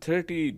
30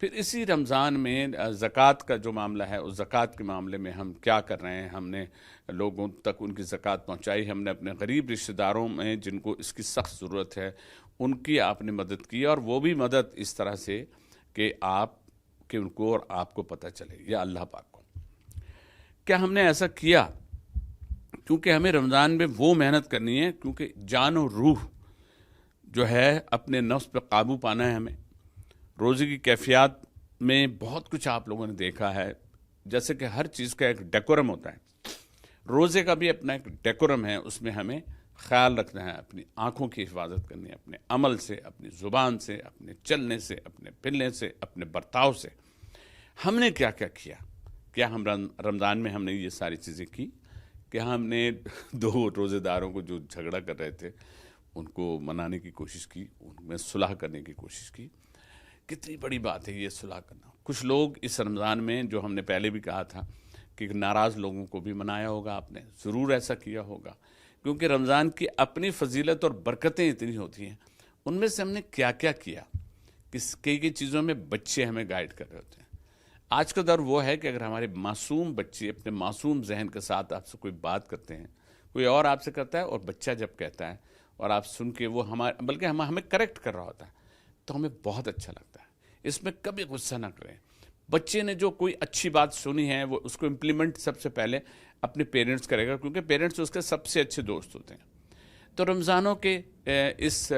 پھر اسی رمضان میں زکوٰۃ کا جو معاملہ ہے، اس زکوٰۃ کے معاملے میں ہم کیا کر رہے ہیں؟ ہم نے لوگوں تک ان کی زکوٰۃ پہنچائی، ہم نے اپنے غریب رشتہ داروں میں جن کو اس کی سخت ضرورت ہے ان کی آپ نے مدد کی، اور وہ بھی مدد اس طرح سے کہ ان کو اور آپ کو پتہ چلے، یا اللہ پاک کو۔ کیا ہم نے ایسا کیا؟ کیونکہ ہمیں رمضان میں وہ محنت کرنی ہے، کیونکہ جان و روح جو ہے اپنے نفس پہ قابو پانا ہے ہمیں۔ روزے کی کیفیات میں بہت کچھ آپ لوگوں نے دیکھا ہے، جیسے کہ ہر چیز کا ایک ڈیکورم ہوتا ہے، روزے کا بھی اپنا ایک ڈیکورم ہے، اس میں ہمیں خیال رکھنا ہے، اپنی آنکھوں کی حفاظت کرنی ہے، اپنے عمل سے، اپنی زبان سے، اپنے چلنے سے، اپنے پھرنے سے، اپنے برتاؤ سے۔ ہم نے کیا کیا کیا؟ کیا ہم رمضان میں ہم نے یہ ساری چیزیں کی؟ کیا ہم نے دو روزے داروں کو جو جھگڑا کر رہے تھے ان کو منانے کی کوشش کی، ان میں صلح کرنے کی کوشش کی؟ کتنی بڑی بات ہے یہ صلح کرنا۔ کچھ لوگ اس رمضان میں، جو ہم نے پہلے بھی کہا تھا کہ ناراض لوگوں کو بھی منایا ہوگا، آپ نے ضرور ایسا کیا ہوگا، کیونکہ رمضان کی اپنی فضیلت اور برکتیں اتنی ہوتی ہیں۔ ان میں سے ہم نے کیا کیا کیا؟ کئی چیزوں میں بچے ہمیں گائیڈ کر رہے ہوتے ہیں۔ آج کا دور وہ ہے کہ اگر ہمارے معصوم بچے اپنے معصوم ذہن کے ساتھ آپ سے کوئی بات کرتے ہیں، کوئی اور آپ سے کرتا ہے، اور بچہ جب کہتا ہے اور آپ سن کے وہ بلکہ ہمیں کریکٹ کر رہا ہوتا ہے، تو ہمیں بہت اچھا لگتا ہے۔ اس میں کبھی غصہ نہ کریں۔ بچے نے جو کوئی اچھی بات سنی ہے، وہ اس کو امپلیمنٹ سب سے پہلے اپنے پیرنٹس کرے گا، کیونکہ پیرنٹس اس کے سب سے اچھے دوست ہوتے ہیں۔ تو رمضانوں کے اس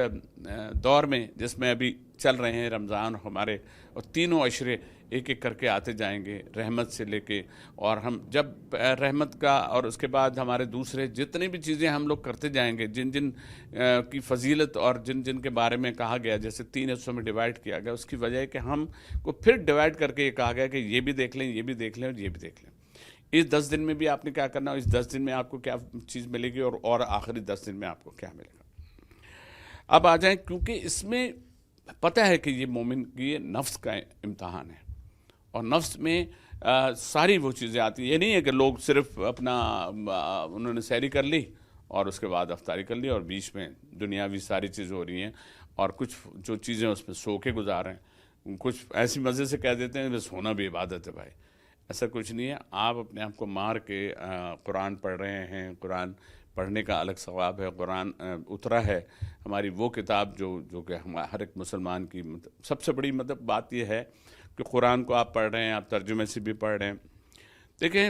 دور میں جس میں ابھی چل رہے ہیں رمضان ہمارے، اور تینوں عشرے ایک ایک کر کے آتے جائیں گے رحمت سے لے کے، اور ہم جب رحمت کا اور اس کے بعد ہمارے دوسرے جتنی بھی چیزیں ہم لوگ کرتے جائیں گے، جن جن کی فضیلت اور جن جن کے بارے میں کہا گیا، جیسے 3 حصوں میں ڈیوائڈ کیا گیا، اس کی وجہ ہے کہ ہم کو پھر ڈیوائڈ کر کے یہ کہا گیا کہ یہ بھی دیکھ لیں، یہ بھی دیکھ لیں، اور یہ بھی دیکھ لیں۔ اس 10 دن میں بھی آپ نے کیا کرنا، اس 10 دن میں آپ کو کیا چیز ملے گی، اور آخری 10 دن میں آپ کو کیا ملے گا۔ اب آ جائیں، کیونکہ اس میں پتہ ہے کہ یہ مومن کی یہ نفس کا امتحان ہے، اور نفس میں ساری وہ چیزیں آتی ہیں۔ یہ نہیں ہے کہ لوگ صرف اپنا انہوں نے سحری کر لی اور اس کے بعد افطاری کر لی، اور بیچ میں دنیاوی ساری چیزیں ہو رہی ہیں، اور کچھ جو چیزیں اس میں سو کے گزار ہیں، کچھ ایسی مزے سے کہہ دیتے ہیں کہ سونا بھی عبادت ہے۔ بھائی ایسا کچھ نہیں ہے۔ آپ اپنے آپ کو مار کے قرآن پڑھ رہے ہیں، قرآن پڑھنے کا الگ ثواب ہے۔ قرآن اترا ہے، ہماری وہ کتاب جو کہ ہر ایک مسلمان کی سب سے بڑی بات یہ ہے کہ قرآن کو آپ پڑھ رہے ہیں، آپ ترجمے سے بھی پڑھ رہے ہیں۔ دیکھیں،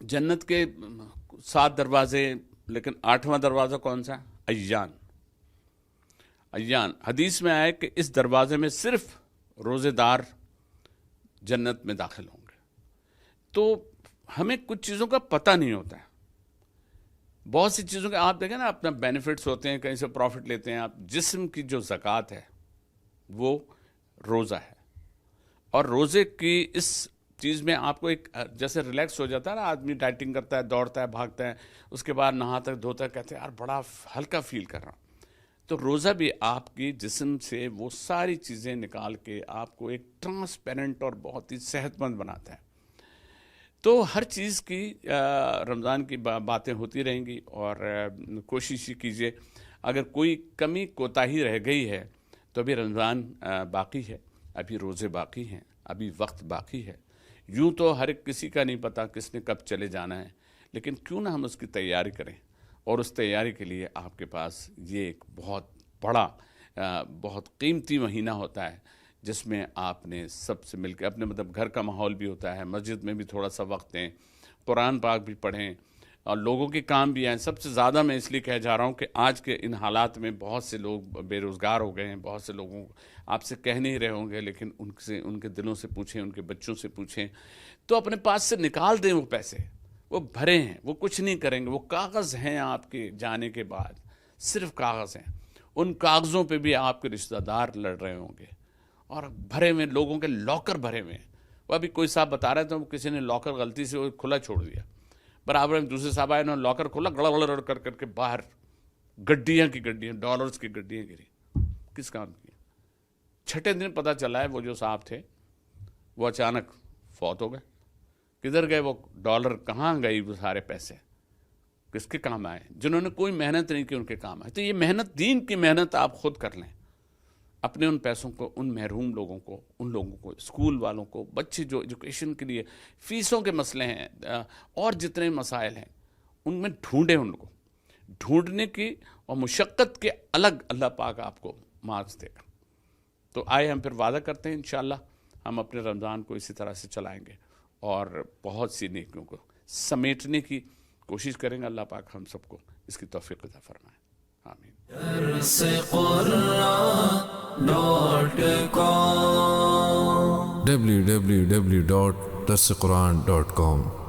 جنت کے 7 دروازے، لیکن 8واں دروازہ کون سا؟ ایان۔ حدیث میں آئے کہ اس دروازے میں صرف روزے دار جنت میں داخل ہوں گے۔ تو ہمیں کچھ چیزوں کا پتہ نہیں ہوتا ہے، بہت سی چیزوں کے آپ دیکھیں نا، اپنا بینیفٹس ہوتے ہیں، کہیں سے پروفٹ لیتے ہیں آپ۔ جسم کی جو زکوٰۃ ہے وہ روزہ ہے، اور روزے کی اس چیز میں آپ کو ایک جیسے ریلیکس ہو جاتا ہے نا، آدمی ڈائٹنگ کرتا ہے، دوڑتا ہے، بھاگتا ہے، اس کے بعد نہاتا ہے، دھوتا ہے، کہتے ہیں یار بڑا ہلکا فیل کر رہا ہوں۔ تو روزہ بھی آپ کی جسم سے وہ ساری چیزیں نکال کے آپ کو ایک ٹرانسپیرنٹ اور بہت ہی صحت مند بناتا ہے۔ تو ہر چیز کی رمضان کی باتیں ہوتی رہیں گی، اور کوشش کیجئے اگر کوئی کمی کوتاہی رہ گئی ہے تو ابھی رمضان باقی ہے، ابھی روزے باقی ہیں، ابھی وقت باقی ہے۔ یوں تو ہر ایک کسی کا نہیں پتا کس نے کب چلے جانا ہے، لیکن کیوں نہ ہم اس کی تیاری کریں، اور اس تیاری کے لیے آپ کے پاس یہ ایک بہت بڑا بہت قیمتی مہینہ ہوتا ہے، جس میں آپ نے سب سے مل کے اپنے گھر کا ماحول بھی ہوتا ہے، مسجد میں بھی تھوڑا سا وقت دیں، قرآن پاک بھی پڑھیں، اور لوگوں کے کام بھی آئیں۔ سب سے زیادہ میں اس لیے کہہ جا رہا ہوں کہ آج کے ان حالات میں بہت سے لوگ بے روزگار ہو گئے ہیں، بہت سے لوگوں آپ سے کہہ نہیں رہے ہوں گے، لیکن ان کے دلوں سے پوچھیں، ان کے بچوں سے پوچھیں، تو اپنے پاس سے نکال دیں وہ پیسے۔ وہ بھرے ہیں، وہ کچھ نہیں کریں گے، وہ کاغذ ہیں آپ کے جانے کے بعد، صرف کاغذ ہیں۔ ان کاغذوں پہ بھی آپ کے رشتہ دار لڑ رہے ہوں گے، اور بھرے ہوئے لوگوں کے لاکر بھرے ہوئے ہیں۔ وہ ابھی کوئی صاحب بتا رہے تھے، کسی نے لاکر غلطی سے وہ کھلا چھوڑ دیا، برابر میں دوسرے صاحب آئے، انہوں نے لاکر کھولا، گڑ گڑ کر کر کے باہر گڈیاں کی گڈیاں، ڈالرز کی گڈیاں گری۔ کس کام کی؟ چھٹے دن پتہ چلا ہے وہ جو صاحب تھے وہ اچانک فوت ہو گئے۔ کدھر گئے وہ ڈالر؟ کہاں گئی وہ سارے پیسے؟ کس کے کام آئے؟ جنہوں نے کوئی محنت نہیں کی ان کے کام آئے۔ تو یہ محنت، دین کی محنت آپ خود کر لیں، اپنے ان پیسوں کو ان محروم لوگوں کو، ان لوگوں کو، اسکول والوں کو، بچے جو ایجوکیشن کے لیے فیسوں کے مسئلے ہیں اور جتنے مسائل ہیں ان میں ڈھونڈیں، ان کو ڈھونڈنے کی اور مشقت کے الگ اللہ پاک آپ کو مارکس دے گا۔ تو آئے ہم پھر وعدہ کرتے ہیں انشاءاللہ ہم اپنے رمضان کو اسی طرح سے چلائیں گے اور بہت سی نیکیوں کو سمیٹنے کی کوشش کریں گے۔ اللہ پاک ہم سب کو اس کی توفیق عطا فرمائے، آمین۔ www.darsequran.com